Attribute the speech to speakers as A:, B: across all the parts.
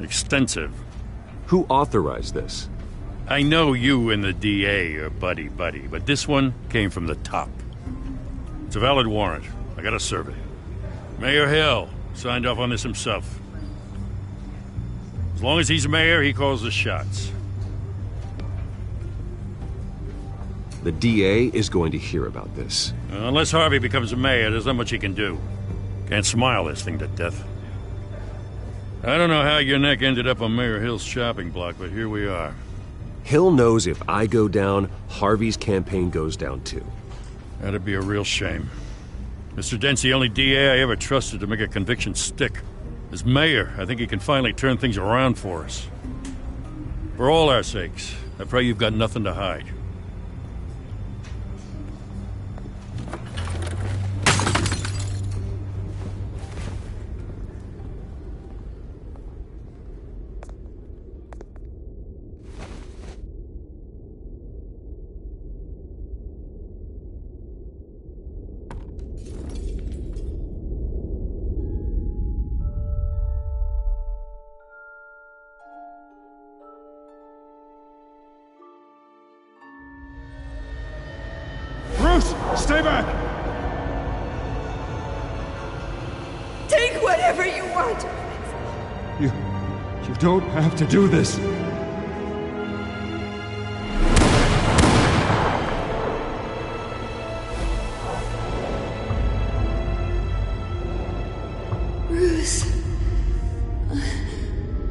A: extensive.
B: Who authorized this?
A: I know you and the DA are buddy-buddy, but this one came from the top. It's a valid warrant. I gotta serve it. Mayor Hill signed off on this himself. As long as he's mayor, he calls the shots.
B: The DA is going to hear about this.
A: Unless Harvey becomes a mayor, there's not much he can do. Can't smile this thing to death. I don't know how your neck ended up on Mayor Hill's shopping block, but here we are.
B: Hill knows if I go down, Harvey's campaign goes down too.
A: That'd be a real shame. Mr. Dent's the only DA I ever trusted to make a conviction stick. As mayor, I think he can finally turn things around for us. For all our sakes, I pray you've got nothing to hide.
C: Stay back!
D: Take whatever you want.
C: You don't have to do this.
D: Bruce.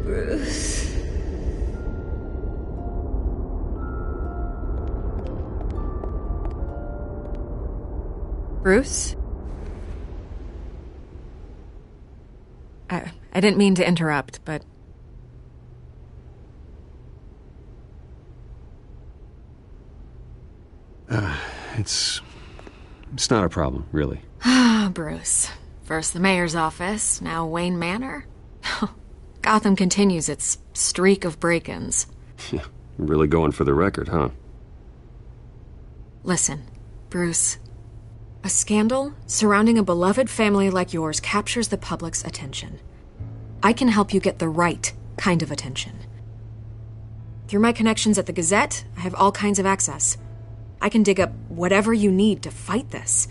D: Bruce.
E: Bruce? I didn't mean to interrupt, but...
B: It's not a problem, really.
E: Ah, Bruce. First the mayor's office, now Wayne Manor. Gotham continues its streak of break-ins.
B: Yeah, really going for the record, huh?
E: Listen, Bruce. A scandal surrounding a beloved family like yours captures the public's attention. I can help you get the right kind of attention. Through my connections at the Gazette, I have all kinds of access. I can dig up whatever you need to fight this.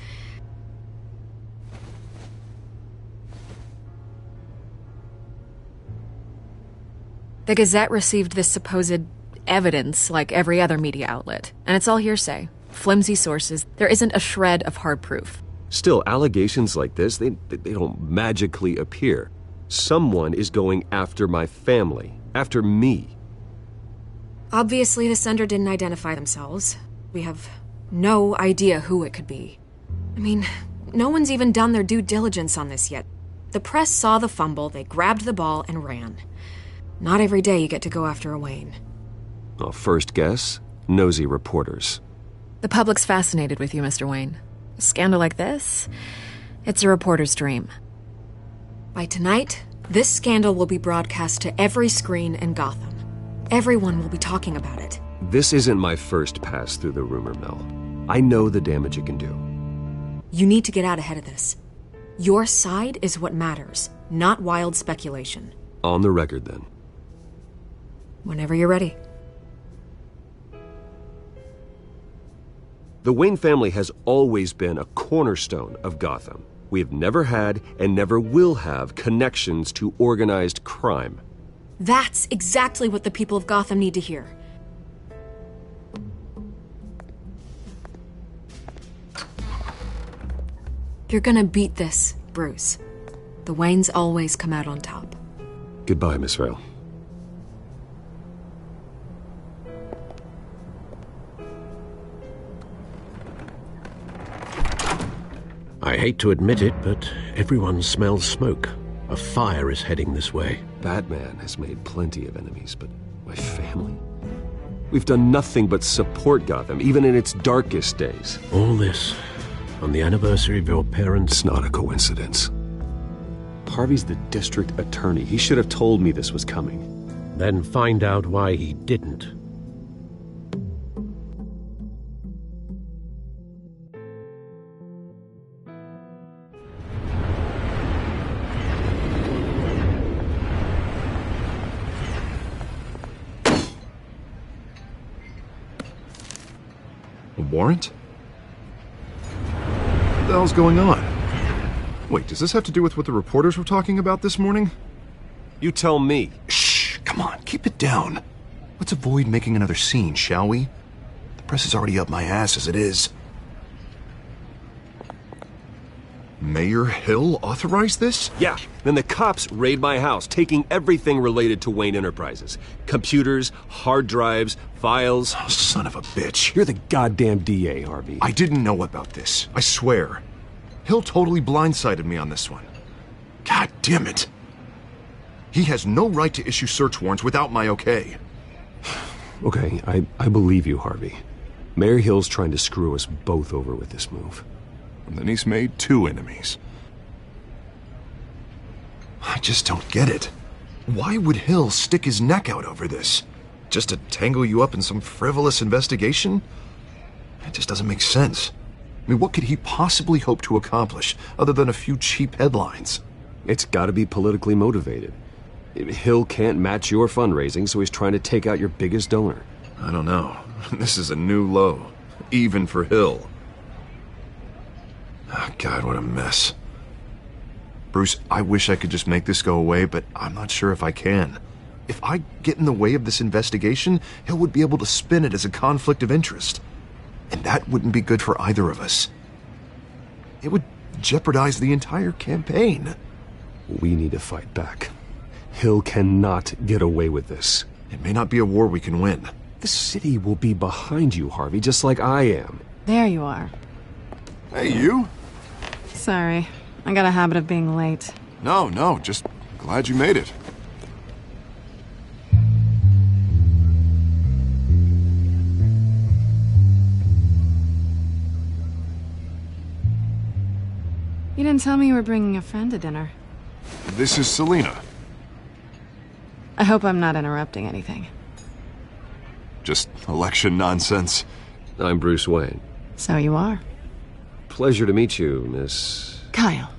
E: The Gazette received this supposed evidence like every other media outlet, and it's all hearsay. Flimsy sources. There isn't a shred of hard proof.
B: Still, allegations like this, they don't magically appear. Someone is going after my family, after me.
E: Obviously, the sender didn't identify themselves. We have no idea who it could be. I mean, no one's even done their due diligence on this yet. The press saw the fumble, they grabbed the ball and ran. Not every day you get to go after a Wayne.
B: Well, first guess, nosy reporters.
E: The public's fascinated with you, Mr. Wayne. A scandal like this, it's a reporter's dream. By tonight, this scandal will be broadcast to every screen in Gotham. Everyone will be talking about it.
B: This isn't my first pass through the rumor mill. I know the damage it can do.
E: You need to get out ahead of this. Your side is what matters, not wild speculation.
B: On the record, then.
E: Whenever you're ready.
B: The Wayne family has always been a cornerstone of Gotham. We have never had and never will have connections to organized crime.
E: That's exactly what the people of Gotham need to hear. You're gonna beat this, Bruce. The Waynes always come out on top.
B: Goodbye, Miss Vale.
F: I hate to admit it, but everyone smells smoke. A fire is heading this way.
B: Batman has made plenty of enemies, but my family? We've done nothing but support Gotham, even in its darkest days.
F: All this on the anniversary of your parents'...
B: It's not a coincidence. Harvey's the district attorney. He should have told me this was coming.
F: Then find out why he didn't.
G: warrant? What the hell's going on? Wait, does this have to do with what the reporters were talking about this morning?
B: You tell me.
G: Shh, come on, keep it down. Let's avoid making another scene, shall we? The press is already up my ass as it is. Mayor Hill authorized this?
B: Yeah, then the cops raid my house, taking everything related to Wayne Enterprises. Computers, hard drives, files.
G: Oh, son of a bitch.
B: You're the goddamn DA, Harvey.
G: I didn't know about this, I swear. Hill totally blindsided me on this one. God damn it. He has no right to issue search warrants without my okay.
B: Okay, I believe you, Harvey. Mayor Hill's trying to screw us both over with this move.
G: And then he's made 2 enemies. I just don't get it. Why would Hill stick his neck out over this? Just to tangle you up in some frivolous investigation? It just doesn't make sense. I mean, what could he possibly hope to accomplish other than a few cheap headlines?
B: It's gotta be politically motivated. Hill can't match your fundraising, so he's trying to take out your biggest donor.
G: I don't know. This is a new low. Even for Hill. Oh, God, what a mess. Bruce, I wish I could just make this go away, but I'm not sure if I can. If I get in the way of this investigation, Hill would be able to spin it as a conflict of interest. And that wouldn't be good for either of us. It would jeopardize the entire campaign.
B: We need to fight back. Hill cannot get away with this.
G: It may not be a war we can win.
B: The city will be behind you, Harvey, just like I am.
H: There you are.
G: Hey, you?
H: Sorry. I got a habit of being late.
G: No, just glad you made it.
H: You didn't tell me you were bringing a friend to dinner.
G: This is Selena.
H: I hope I'm not interrupting anything.
G: Just election nonsense.
B: I'm Bruce Wayne.
H: So you are.
B: Pleasure to meet you, Miss...
H: Kyle.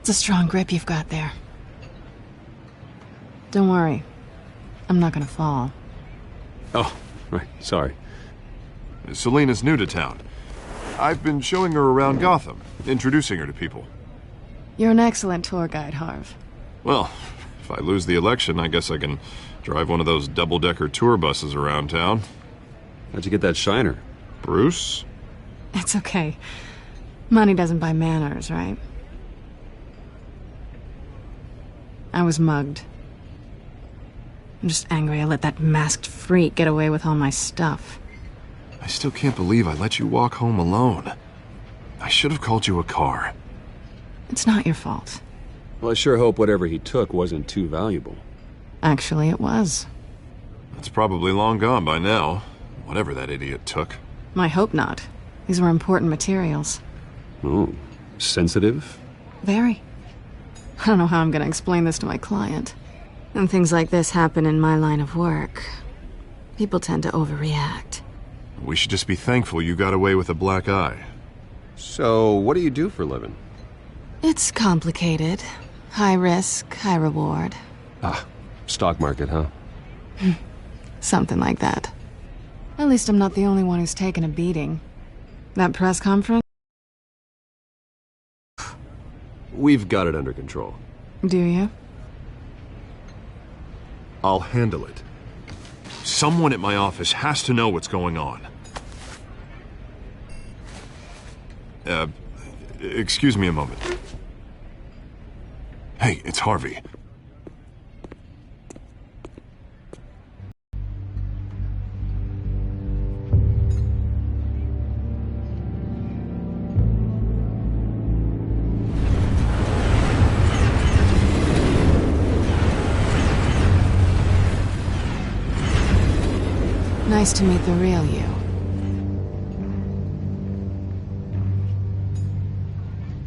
H: It's a strong grip you've got there. Don't worry. I'm not gonna fall.
B: Oh, right, sorry.
G: Selena's new to town. I've been showing her around Gotham, introducing her to people.
H: You're an excellent tour guide, Harv.
G: Well, if I lose the election, I guess I can drive one of those double-decker tour buses around town.
B: How'd you get that shiner?
G: Bruce?
H: It's okay. Money doesn't buy manners, right? I was mugged. I'm just angry I let that masked freak get away with all my stuff.
G: I still can't believe I let you walk home alone. I should have called you a car.
H: It's not your fault.
B: Well, I sure hope whatever he took wasn't too valuable.
H: Actually, it was.
G: It's probably long gone by now, whatever that idiot took.
H: I hope not. These were important materials.
B: Ooh, sensitive?
H: Very. I don't know how I'm gonna explain this to my client. And things like this happen in my line of work. People tend to overreact.
G: We should just be thankful you got away with a black eye.
B: So, what do you do for a living?
H: It's complicated. High risk, high reward.
B: Ah, stock market, huh?
H: Something like that. At least I'm not the only one who's taken a beating. That press conference?
B: We've got it under control.
H: Do you?
G: I'll handle it. Someone at my office has to know what's going on. Excuse me a moment. Hey, it's Harvey.
H: Nice to meet the real you.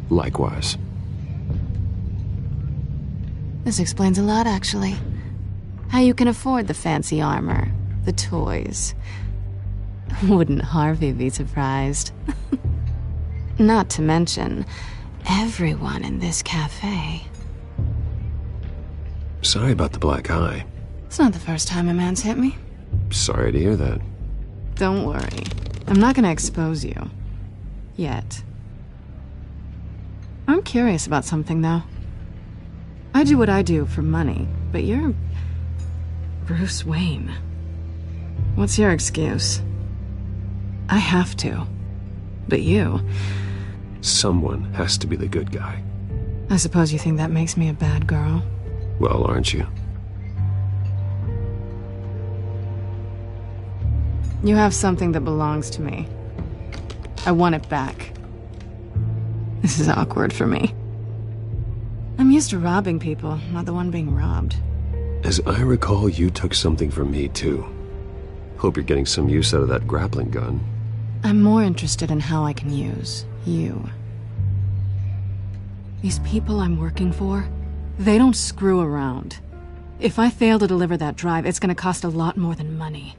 B: Likewise.
H: This explains a lot, actually. How you can afford the fancy armor, the toys. Wouldn't Harvey be surprised? Not to mention, everyone in this cafe.
B: Sorry about the black eye.
H: It's not the first time a man's hit me.
B: Sorry to hear that.
H: Don't worry. I'm not gonna expose you. Yet. I'm curious about something, though. I do what I do for money, but you're... Bruce Wayne. What's your excuse? I have to. But you...
B: Someone has to be the good guy.
H: I suppose you think that makes me a bad girl?
B: Well, aren't you?
H: You have something that belongs to me. I want it back. This is awkward for me. I'm used to robbing people, not the one being robbed.
B: As I recall, you took something from me, too. Hope you're getting some use out of that grappling gun.
H: I'm more interested in how I can use you. These people I'm working for, they don't screw around. If I fail to deliver that drive, it's gonna cost a lot more than money.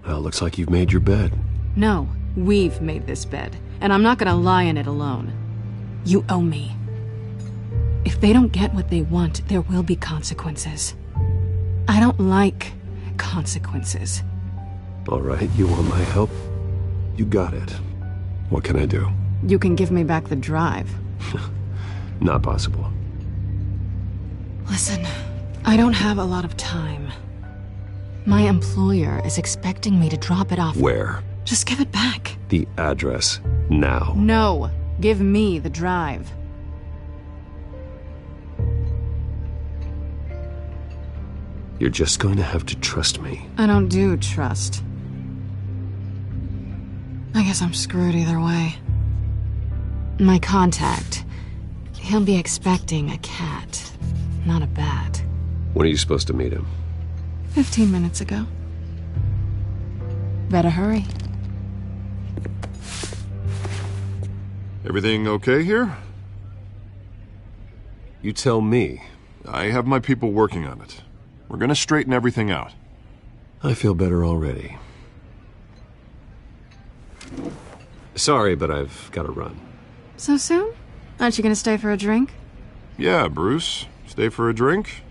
B: Well, looks like you've made your bed.
H: No, we've made this bed, and I'm not gonna lie in it alone. You owe me. If they don't get what they want, there will be consequences. I don't like consequences.
B: All right, you want my help? You got it. What can I do?
H: You can give me back the drive.
B: Not possible.
H: Listen, I don't have a lot of time. My employer is expecting me to drop it off.
B: Where?
H: Just give it back.
B: The address, now.
H: No, give me the drive.
B: You're just going to have to trust me.
H: I don't do trust. I guess I'm screwed either way. My contact, he'll be expecting a cat, not a bat.
B: When are you supposed to meet him?
H: 15 minutes ago. Better hurry.
I: Everything okay here?
B: You tell me.
I: I have my people working on it. We're gonna straighten everything out.
B: I feel better already. Sorry, but I've got to run.
H: So soon? Aren't you gonna stay for a drink?
I: Yeah, Bruce. Stay for a drink?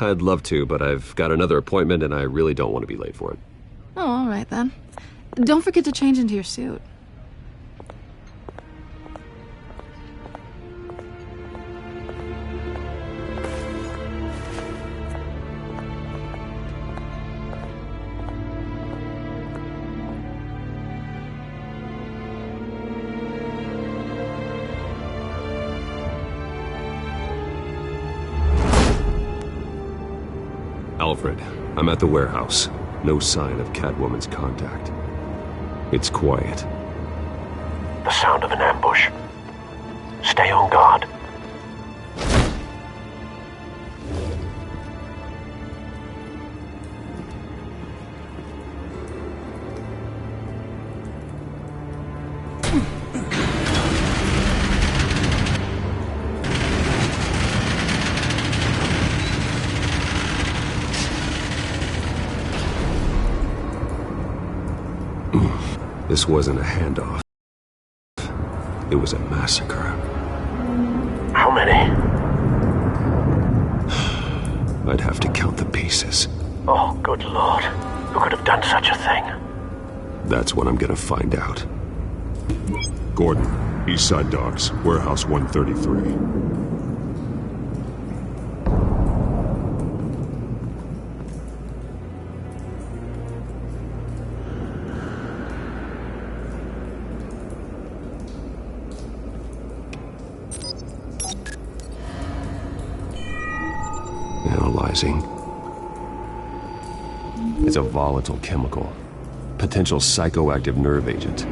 B: I'd love to, but I've got another appointment and I really don't want to be late for it.
H: Oh, all right then. Don't forget to change into your suit.
B: Alfred, I'm at the warehouse. No sign of Catwoman's contact. It's quiet.
F: The sound of an ambush. Stay on guard.
B: This wasn't a handoff. It was a massacre.
F: How many?
B: I'd have to count the pieces.
F: Oh, good lord. Who could have done such a thing?
B: That's what I'm gonna find out.
I: Gordon, Eastside Docks, Warehouse 133.
B: Analyzing. It's a volatile chemical. Potential psychoactive nerve agent.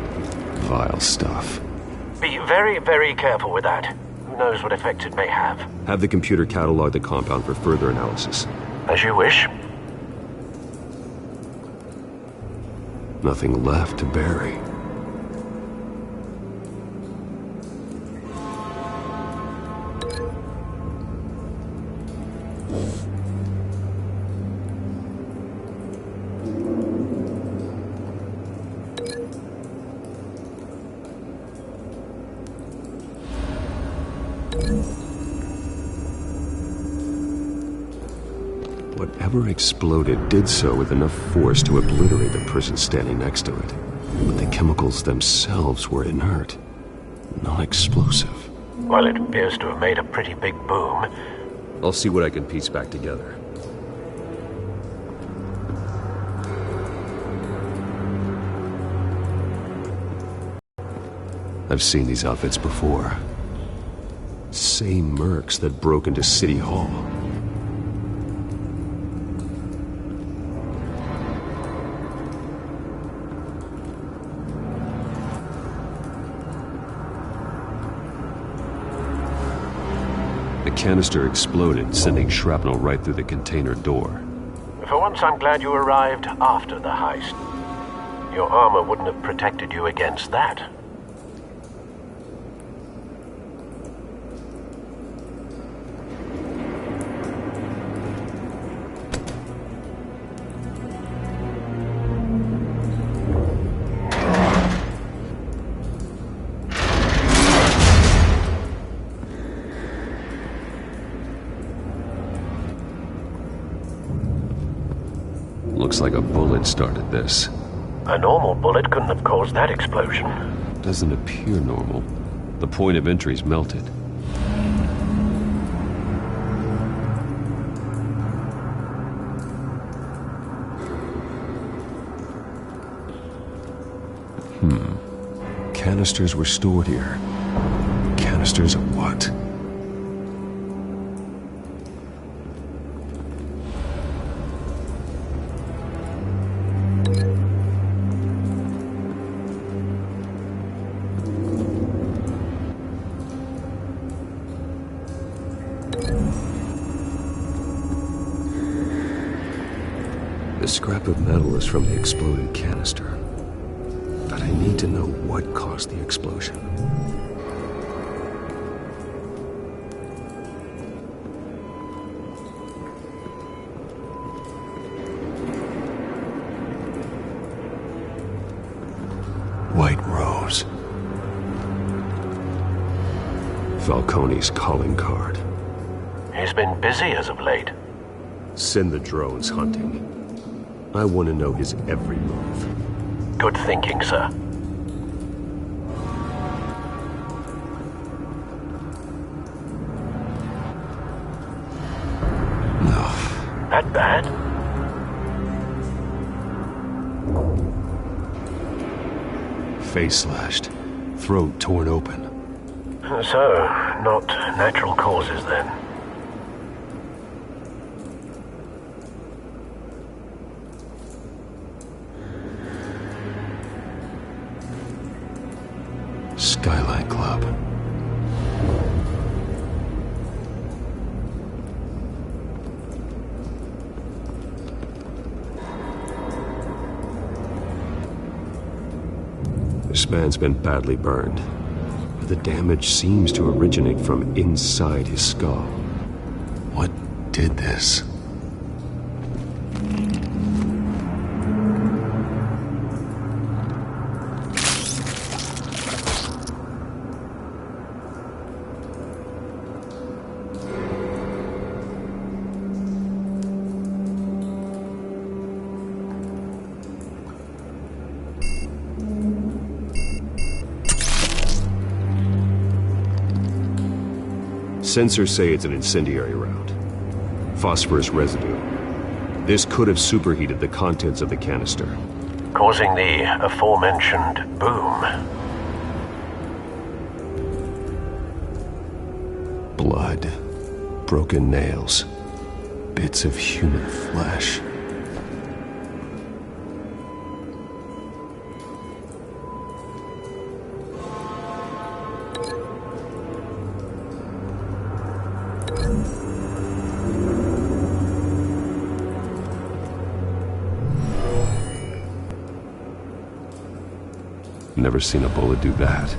B: Vile stuff.
F: Be very, very careful with that. Who knows what effect it may have.
B: Have the computer catalog the compound for further analysis.
F: As you wish.
B: Nothing left to bury. Whatever exploded did so with enough force to obliterate the person standing next to it. But the chemicals themselves were inert, non-explosive.
F: Well, it appears to have made a pretty big boom.
B: I'll see what I can piece back together. I've seen these outfits before. Same mercs that broke into City Hall. The canister exploded, sending shrapnel right through the container door.
F: For once, I'm glad you arrived after the heist. Your armor wouldn't have protected you against that.
B: Looks like a bullet started this.
F: A normal bullet couldn't have caused that explosion.
B: Doesn't appear normal. The point of entry's melted. Canisters were stored here. Canisters of what? The scrap of metal is from the exploded canister. But I need to know what caused the explosion. White Rose. Falcone's calling card.
F: He's been busy as of late.
B: Send the drones hunting. I want to know his every move.
F: Good thinking, sir.
B: No.
F: That bad?
B: Face slashed. Throat torn open.
F: So, not natural causes then.
B: Skyline Club. This man's been badly burned, but the damage seems to originate from inside his skull. What did this? Sensors say it's an incendiary round. Phosphorus residue. This could have superheated the contents of the canister,
F: Causing the aforementioned boom.
B: Blood, broken nails, bits of human flesh. Never seen a bullet do that.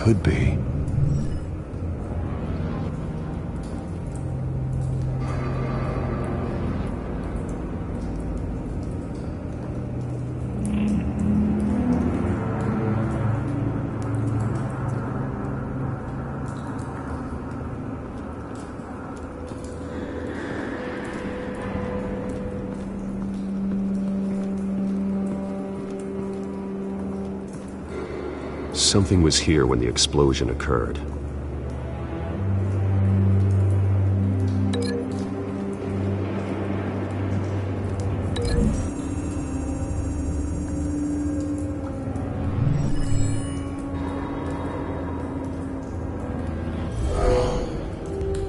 B: could be. Something was here when the explosion occurred.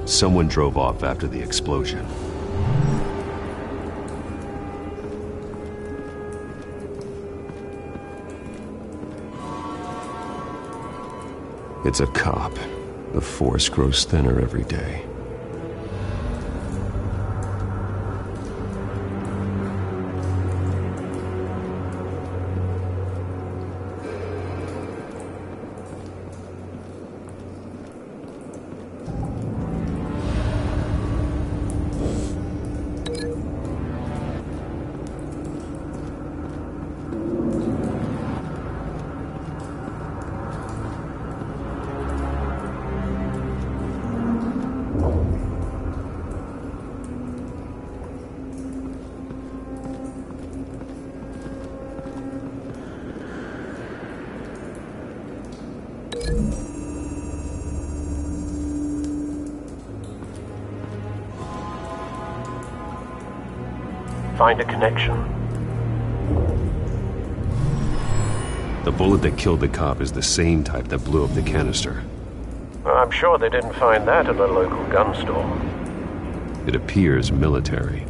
B: Someone drove off after the explosion. It's a cop. The force grows thinner every day.
F: Find a connection.
B: The bullet that killed the cop is the same type that blew up the canister.
F: I'm sure they didn't find that at a local gun store.
B: It appears military.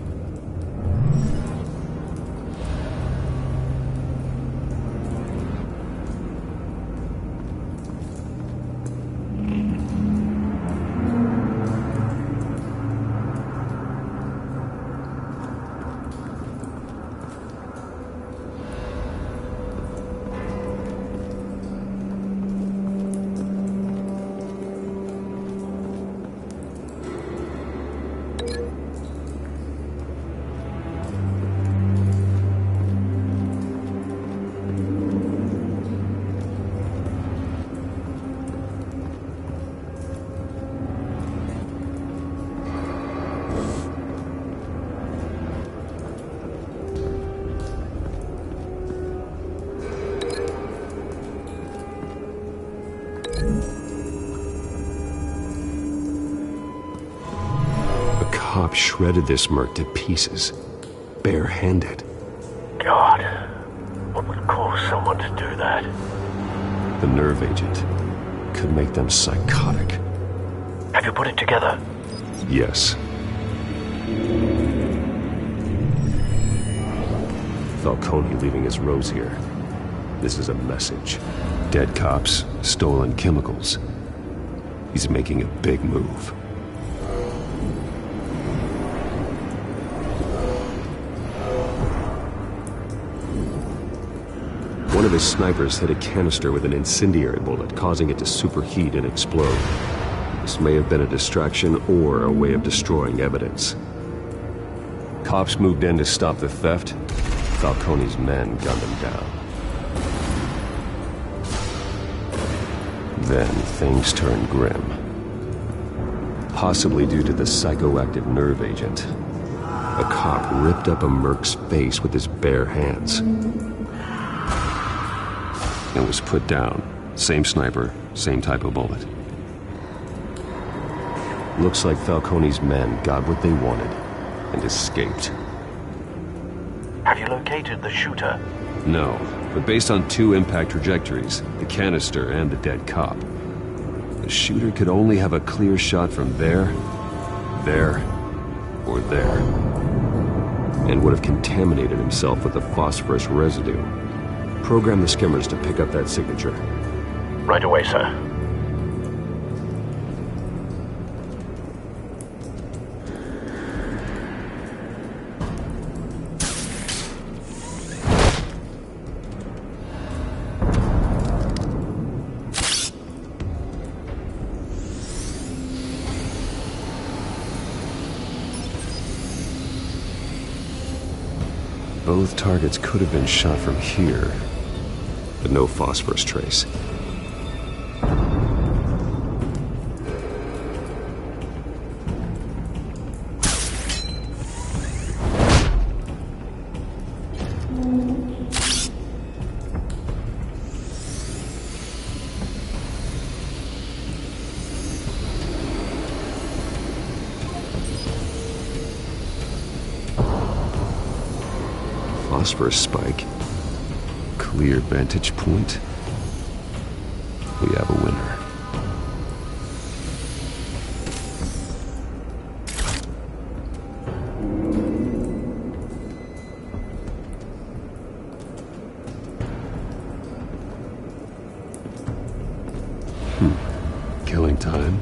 B: Cop shredded this merc to pieces, barehanded.
F: God, what would cause someone to do that?
B: The nerve agent could make them psychotic.
F: Have you put it together?
B: Yes. Falcone leaving his rose here. This is a message. Dead cops, stolen chemicals. He's making a big move. One of his snipers hit a canister with an incendiary bullet, causing it to superheat and explode. This may have been a distraction or a way of destroying evidence. Cops moved in to stop the theft. Falcone's men gunned him down. Then things turned grim. Possibly due to the psychoactive nerve agent. A cop ripped up a merc's face with his bare hands. And was put down. Same sniper, same type of bullet. Looks like Falcone's men got what they wanted and escaped.
F: Have you located the shooter?
B: No, but based on two impact trajectories, the canister and the dead cop, the shooter could only have a clear shot from there, or there, and would have contaminated himself with the phosphorus residue. Program the skimmers to pick up that signature.
F: Right away, sir.
B: Both targets could have been shot from here, but no phosphorus trace. Phosphorus spike. Clear vantage point. We have a winner. Killing time.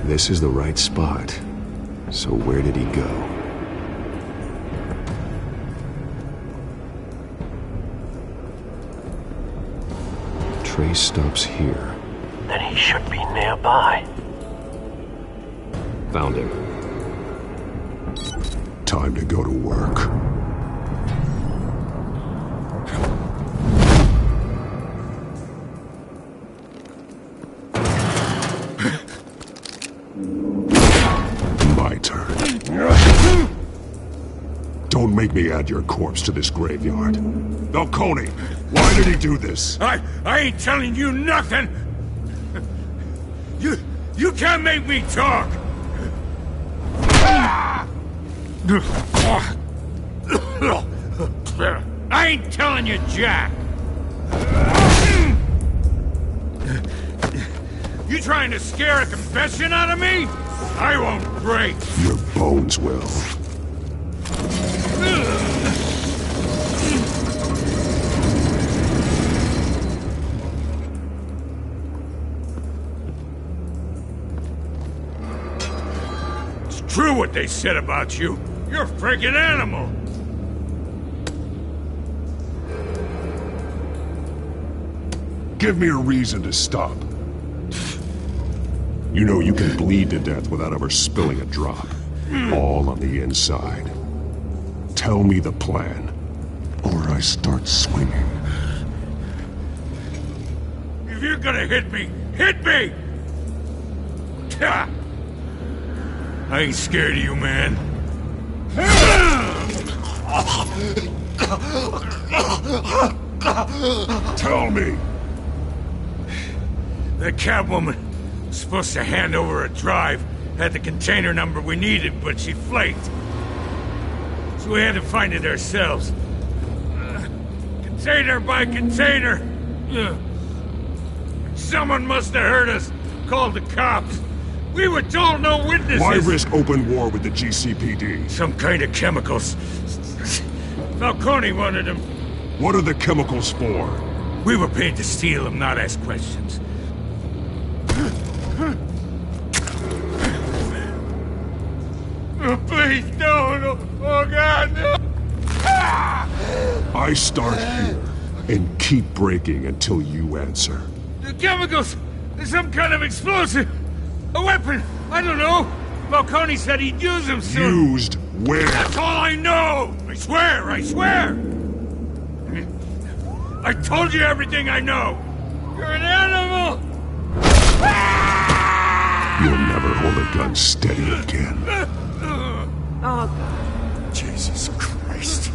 B: This is the right spot. So where did he go? Trace stops here.
F: Then he should be nearby.
B: Found him.
C: Time to go to work. My turn. Don't make me add your corpse to this graveyard. Falcone, why did he do this?
J: I ain't telling you nothing! You can't make me talk! I ain't telling you jack! You trying to scare a confession out of me? I won't break!
C: Your bones will.
J: It's true what they said about you. You're a freaking animal!
C: Give me a reason to stop. You know you can bleed to death without ever spilling a drop. All on the inside. Tell me the plan, or I start swinging.
J: If you're gonna hit me, hit me! I ain't scared of you, man.
C: Tell me!
J: The Catwoman was supposed to hand over a drive, had the container number we needed, but she flaked. So we had to find it ourselves. Container by container. Someone must have heard us, called the cops. We were told no witnesses.
C: Why risk open war with the GCPD?
J: Some kind of chemicals. Falcone wanted them.
C: What are the chemicals for?
J: We were paid to steal them, not ask questions. Oh, please, no. Oh, God, no.
C: I start here and keep breaking until you answer.
J: The chemicals! There's some kind of explosive! A weapon! I don't know! Falcone said he'd use them soon!
C: Used where?
J: That's all I know! I swear! I told you everything I know! You're an animal!
C: You'll never hold a gun steady again.
D: Oh,
A: Jesus Christ.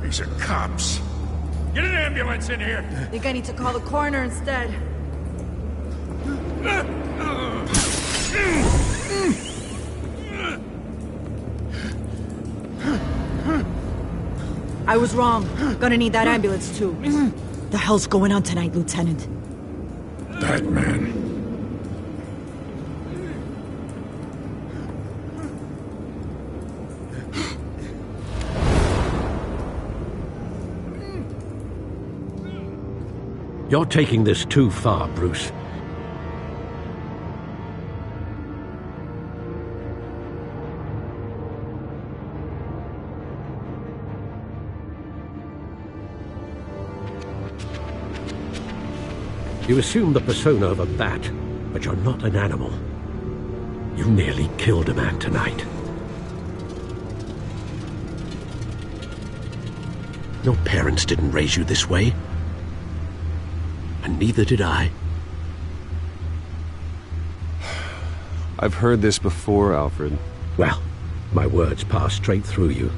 A: These are cops.
J: Get an ambulance in here!
D: I think I need to call the coroner instead. I was wrong. Gonna need that ambulance too. The hell's going on tonight, Lieutenant?
A: That man.
F: You're taking this too far, Bruce. You assume the persona of a bat, but you're not an animal. You nearly killed a man tonight. Your parents didn't raise you this way. And neither did I.
B: I've heard this before, Alfred.
F: Well, my words pass straight through you.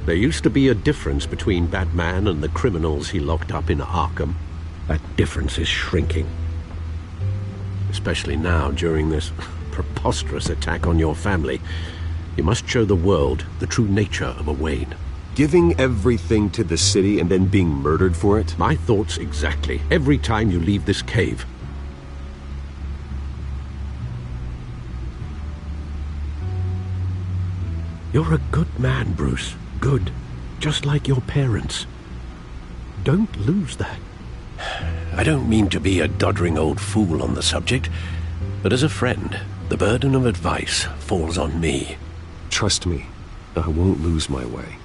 F: There used to be a difference between Batman and the criminals he locked up in Arkham. That difference is shrinking. Especially now, during this preposterous attack on your family. You must show the world the true nature of a Wayne.
B: Giving everything to the city and then being murdered for it?
F: My thoughts exactly. Every time you leave this cave. You're a good man, Bruce. Good. Just like your parents. Don't lose that. I don't mean to be a doddering old fool on the subject, but as a friend, the burden of advice falls on me.
B: Trust me, I won't lose my way.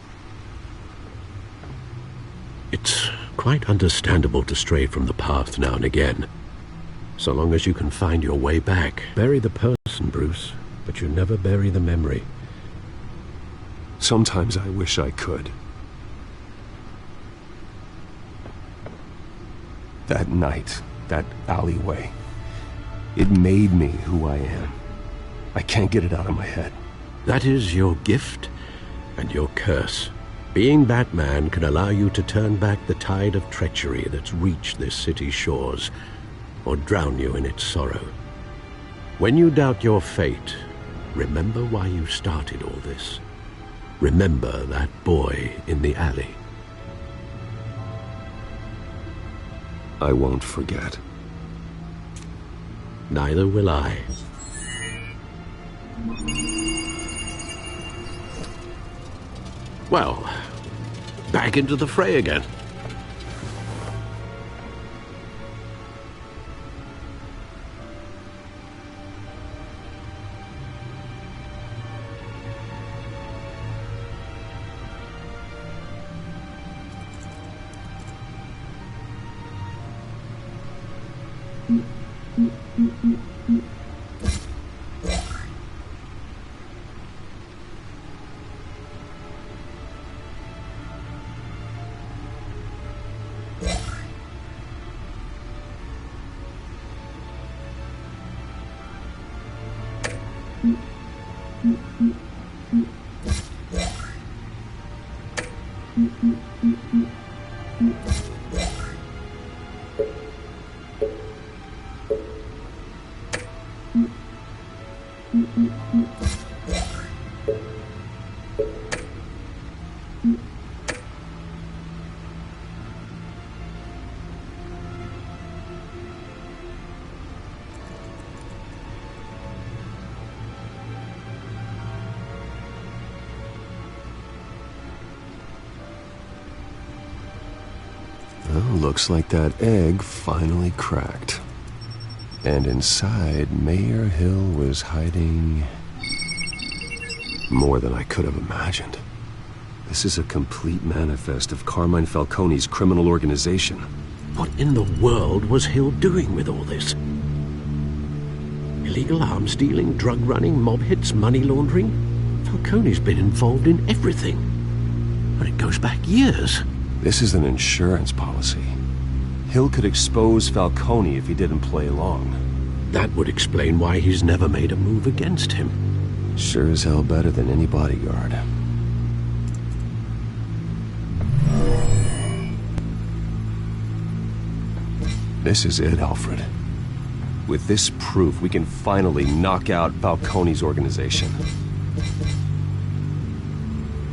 F: It's quite understandable to stray from the path now and again. So long as you can find your way back. Bury the person, Bruce, but you never bury the memory.
B: Sometimes I wish I could. That night, that alleyway, it made me who I am. I can't get it out of my head.
F: That is your gift and your curse. Being Batman can allow you to turn back the tide of treachery that's reached this city's shores, or drown you in its sorrow. When you doubt your fate, remember why you started all this. Remember that boy in the alley.
B: I won't forget.
F: Neither will I. Well, back into the fray again.
B: Looks like that egg finally cracked. And inside, Mayor Hill was hiding more than I could have imagined. This is a complete manifest of Carmine Falcone's criminal organization.
F: What in the world was Hill doing with all this? Illegal arms dealing, drug running, mob hits, money laundering? Falcone's been involved in everything. And it goes back years.
B: This is an insurance policy. Hill could expose Falcone if he didn't play along.
F: That would explain why he's never made a move against him.
B: Sure as hell better than any bodyguard. This is it, Alfred. With this proof, we can finally knock out Falcone's organization.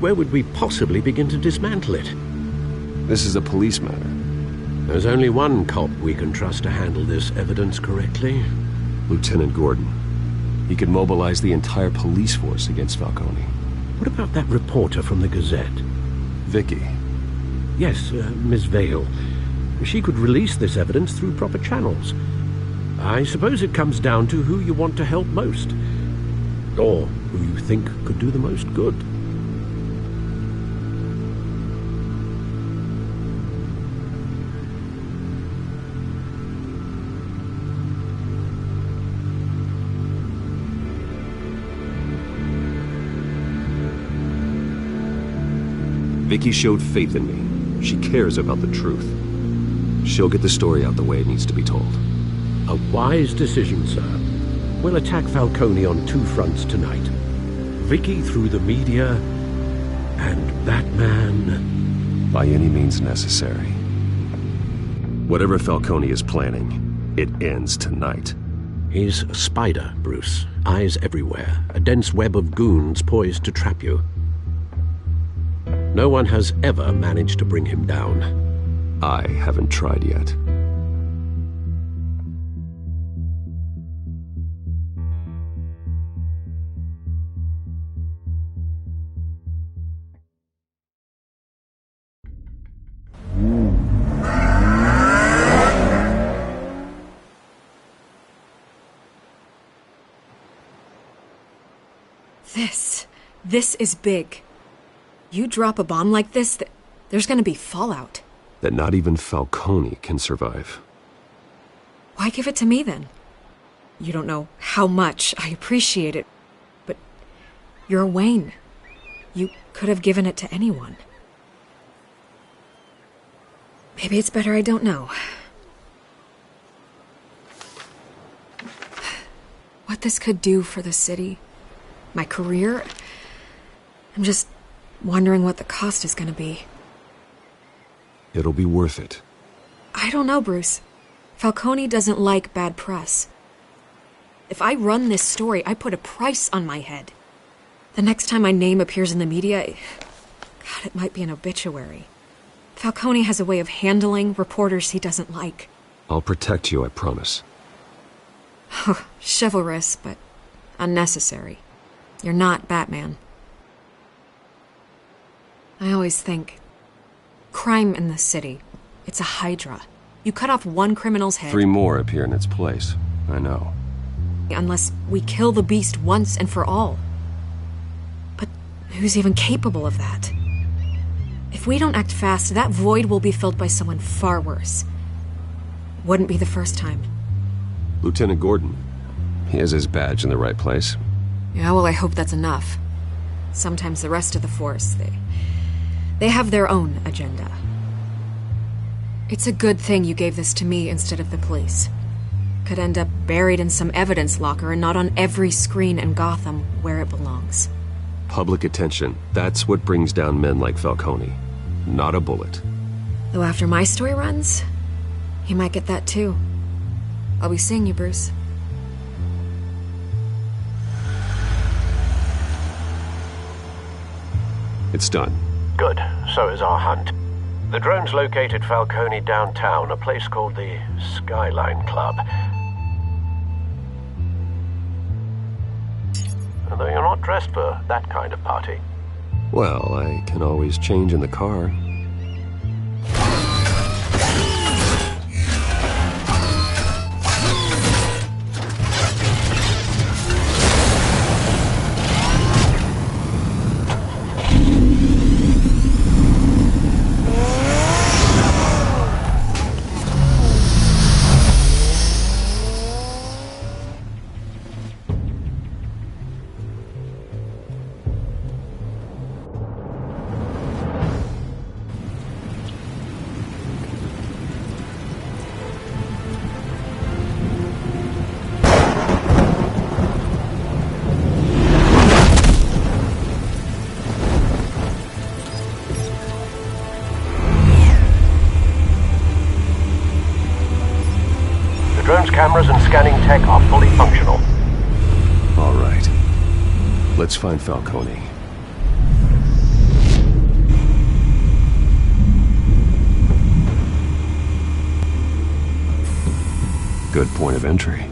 F: Where would we possibly begin to dismantle it?
B: This is a police matter.
F: There's only one cop we can trust to handle this evidence correctly.
B: Lieutenant Gordon. He could mobilize the entire police force against Falcone.
F: What about that reporter from the Gazette?
B: Vicky.
F: Yes, Miss Vale. She could release this evidence through proper channels. I suppose it comes down to who you want to help most. Or who you think could do the most good.
B: Vicky showed faith in me. She cares about the truth. She'll get the story out the way it needs to be told.
F: A wise decision, sir. We'll attack Falcone on two fronts tonight. Vicky through the media, and Batman...
B: by any means necessary. Whatever Falcone is planning, it ends tonight.
F: He's a spider, Bruce. Eyes everywhere. A dense web of goons poised to trap you. No one has ever managed to bring him down.
B: I haven't tried yet.
E: This is big. You drop a bomb like this, there's gonna be fallout.
B: That not even Falcone can survive.
E: Why give it to me, then? You don't know how much I appreciate it, but you're Wayne. You could have given it to anyone. Maybe it's better I don't know. What this could do for the city, my career, I'm just wondering what the cost is gonna be.
B: It'll be worth it.
E: I don't know, Bruce. Falcone doesn't like bad press. If I run this story, I put a price on my head. The next time my name appears in the media, God, it might be an obituary. Falcone has a way of handling reporters he doesn't like.
B: I'll protect you, I promise.
E: Chivalrous, but unnecessary. You're not Batman. I always think, crime in the city, it's a hydra. You cut off one criminal's head...
B: 3 more appear in its place. I know.
E: Unless we kill the beast once and for all. But who's even capable of that? If we don't act fast, that void will be filled by someone far worse. Wouldn't be the first time.
B: Lieutenant Gordon. He has his badge in the right place.
E: Yeah, well, I hope that's enough. Sometimes the rest of the force, they have their own agenda. It's a good thing you gave this to me instead of the police. Could end up buried in some evidence locker and not on every screen in Gotham where it belongs.
B: Public attention. That's what brings down men like Falcone. Not a bullet.
E: Though after my story runs, he might get that too. I'll be seeing you, Bruce.
B: It's done.
F: Good. So is our hunt. The drone's located Falcone downtown, a place called the Skyline Club. Although you're not dressed for that kind of party.
B: Well, I can always change in the car.
F: Drone's cameras and scanning tech are fully functional.
B: All right. Let's find Falcone. Good point of entry.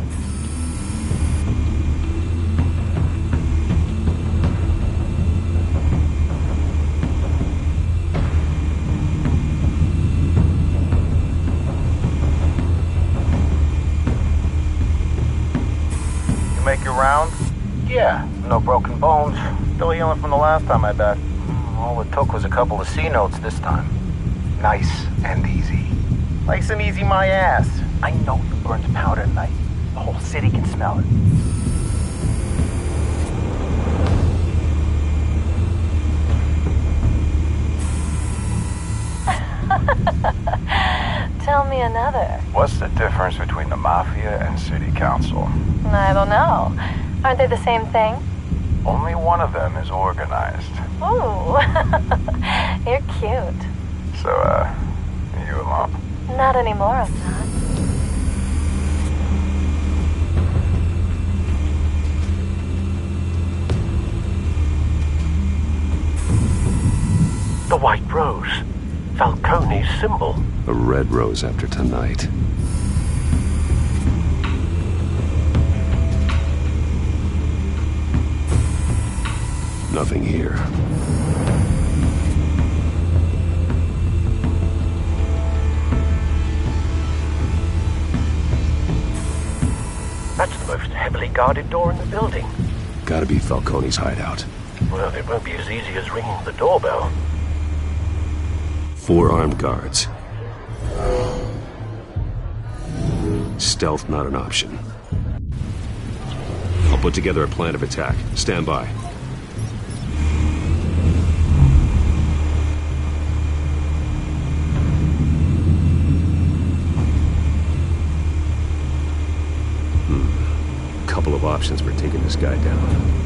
K: Make your rounds? Yeah, no broken bones. Still healing from the last time I bet. All it took was a couple of C notes this time. Nice and easy. Nice and easy my ass. I know you burned powder at night. The whole city can smell it.
L: me another.
K: What's the difference between the Mafia and City Council?
L: I don't know. Aren't they the same thing?
K: Only one of them is organized.
L: Ooh, you're cute.
K: So, you alone?
L: Not anymore, I'm not.
F: The White Rose. Falcone's symbol.
B: A red rose after tonight. Nothing here.
F: That's the most heavily guarded door in the building.
B: Gotta be Falcone's hideout.
F: Well, it won't be as easy as ringing the doorbell.
B: 4 armed guards. Stealth not an option. I'll put together a plan of attack. Stand by. Couple of options for taking this guy down.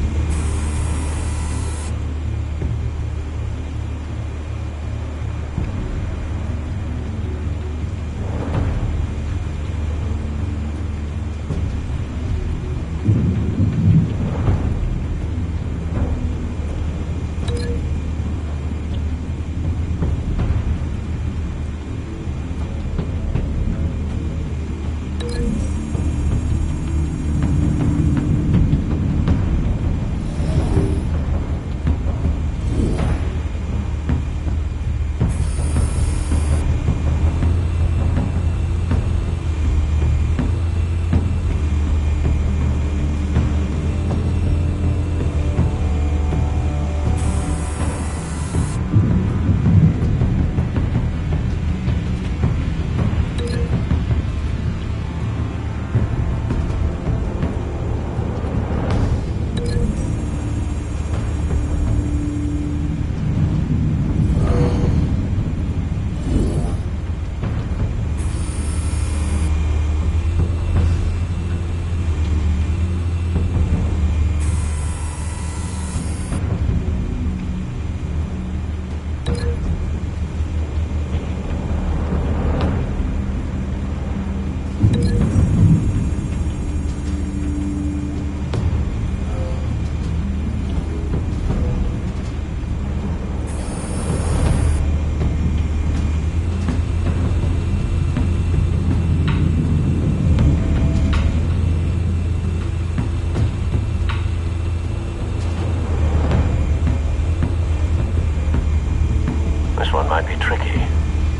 F: This one might be tricky.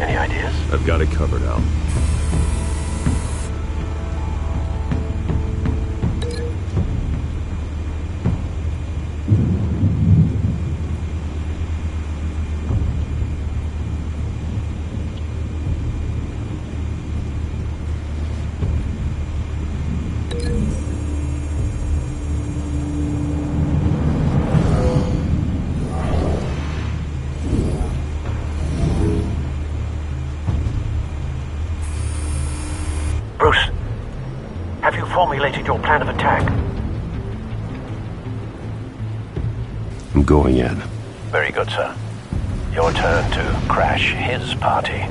F: Any ideas?
B: I've got it covered, Al.
F: Bruce, have you formulated your plan of attack?
B: I'm going in.
F: Very good, sir. Your turn to crash his party.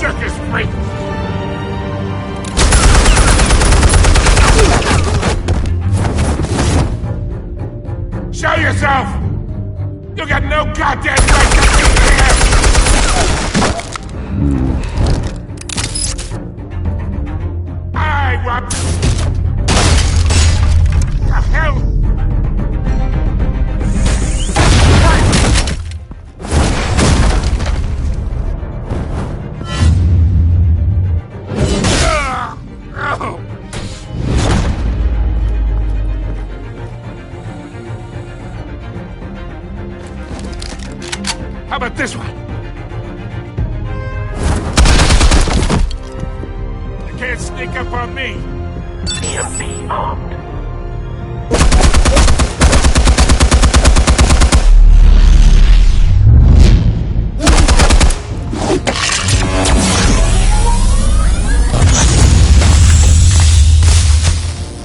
J: circus freak! Show yourself! You got no goddamn right to be here! I want... The hell? How about this one? You can't sneak up on me. EMP armed.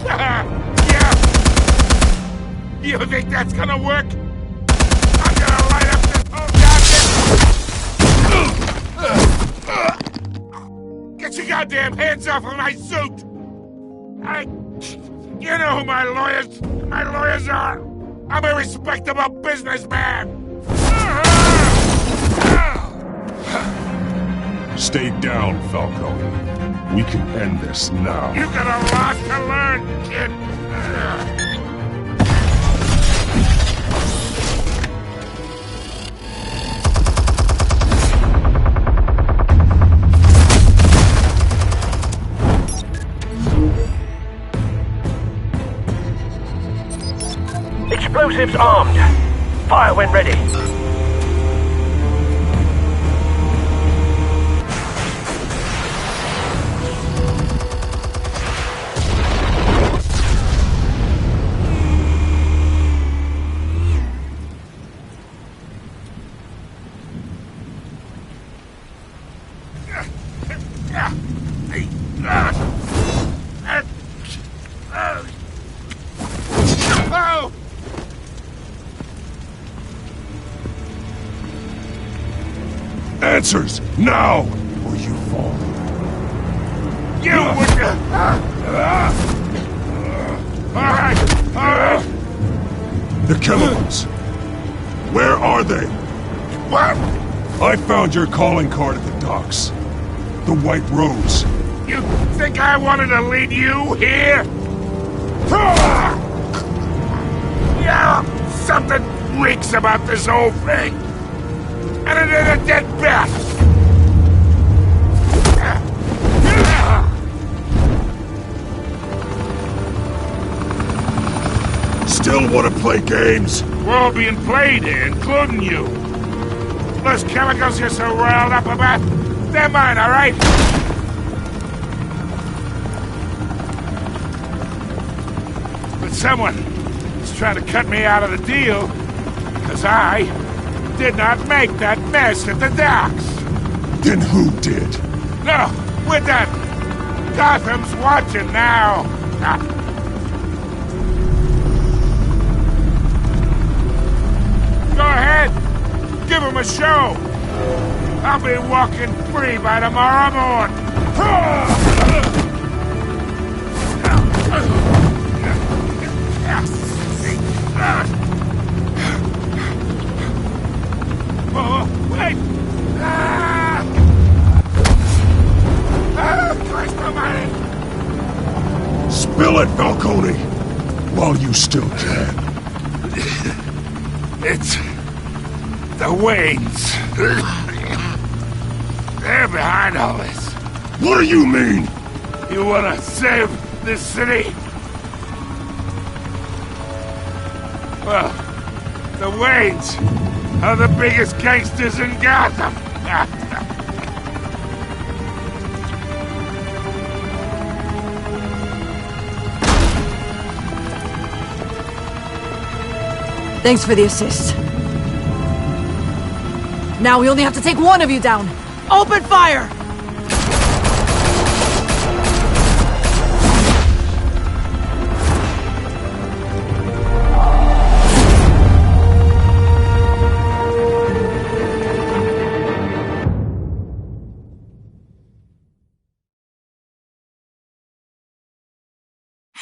J: Yeah. You think that's gonna work? I'm gonna light up this whole goddamn... Get your goddamn hands off of my suit! You know who my lawyers are! I'm a respectable businessman!
C: Stay down, Falcone. We can end this now.
J: You got a lot to learn, kid!
K: Explosives armed. Fire when ready.
J: Oh!
C: Answers, now, or you fall.
J: You would... Alright!
C: The chemicals. Where are they?
J: What?
C: I found your calling card at the docks. The White Rose.
J: You think I wanted to lead you here? Yeah, something reeks about this whole thing. And it is a dead bat.
C: Still want to play games?
J: We're all being played here, including you. Those chemicals you're so riled up about, they're mine, all right? But someone is trying to cut me out of the deal, because I did not make that mess at the docks.
C: Then who did?
J: No, we're done. Gotham's watching now. Go ahead. Give him a show. I'll be walking free by tomorrow morning. Oh, wait! Christ almighty!
C: Spill it, Falcone! While you still can.
J: It's... the Waynes. They're behind all this.
C: What do you mean?
J: You wanna save this city? Well, the Waynes are the biggest gangsters in Gotham.
D: Thanks for the assist. Now we only have to take one of you down. Open fire!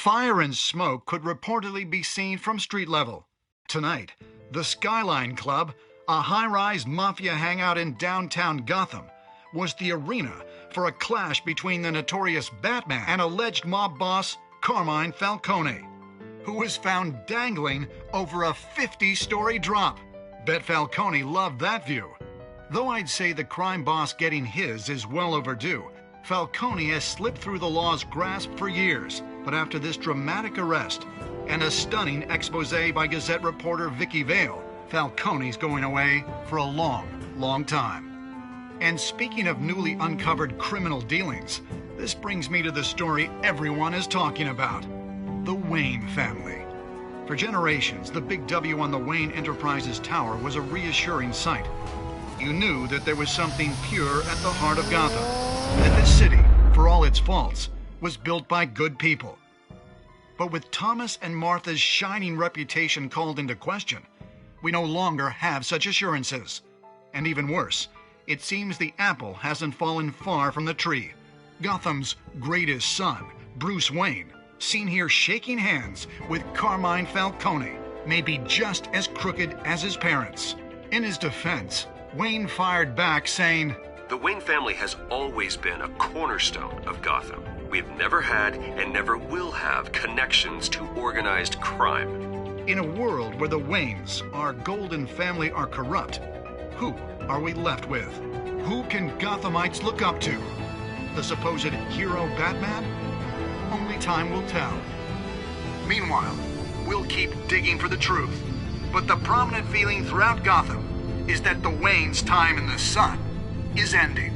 M: Fire and smoke could reportedly be seen from street level. Tonight, the Skyline Club, a high-rise mafia hangout in downtown Gotham, was the arena for a clash between the notorious Batman and alleged mob boss Carmine Falcone, who was found dangling over a 50-story drop. Bet Falcone loved that view. Though I'd say the crime boss getting his is well overdue, Falcone has slipped through the law's grasp for years. But after this dramatic arrest and a stunning expose by Gazette reporter Vicky Vale, Falcone's going away for a long, long time. And speaking of newly uncovered criminal dealings, this brings me to the story everyone is talking about: the Wayne family. For generations, the big W on the Wayne Enterprises Tower was a reassuring sight. You knew that there was something pure at the heart of Gotham, that this city, for all its faults, was built by good people. But with Thomas and Martha's shining reputation called into question, we no longer have such assurances. And even worse, it seems the apple hasn't fallen far from the tree. Gotham's greatest son, Bruce Wayne, seen here shaking hands with Carmine Falcone, may be just as crooked as his parents. In his defense, Wayne fired back saying,
B: "The Wayne family has always been a cornerstone of Gotham. We've never had and never will have connections to organized crime."
M: In a world where the Waynes, our golden family, are corrupt, who are we left with? Who can Gothamites look up to? The supposed hero Batman? Only time will tell. Meanwhile, we'll keep digging for the truth. But the prominent feeling throughout Gotham is that the Waynes' time in the sun is ending.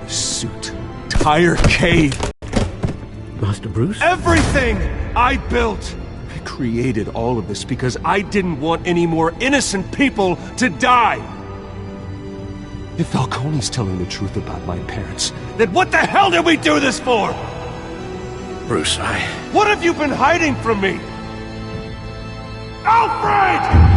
C: Suit. Tire cave.
F: Master Bruce?
C: Everything I built! I created all of this because I didn't want any more innocent people to die! If Falcone's telling the truth about my parents, then what the hell did we do this for?
F: Bruce,
C: What have you been hiding from me? Alfred!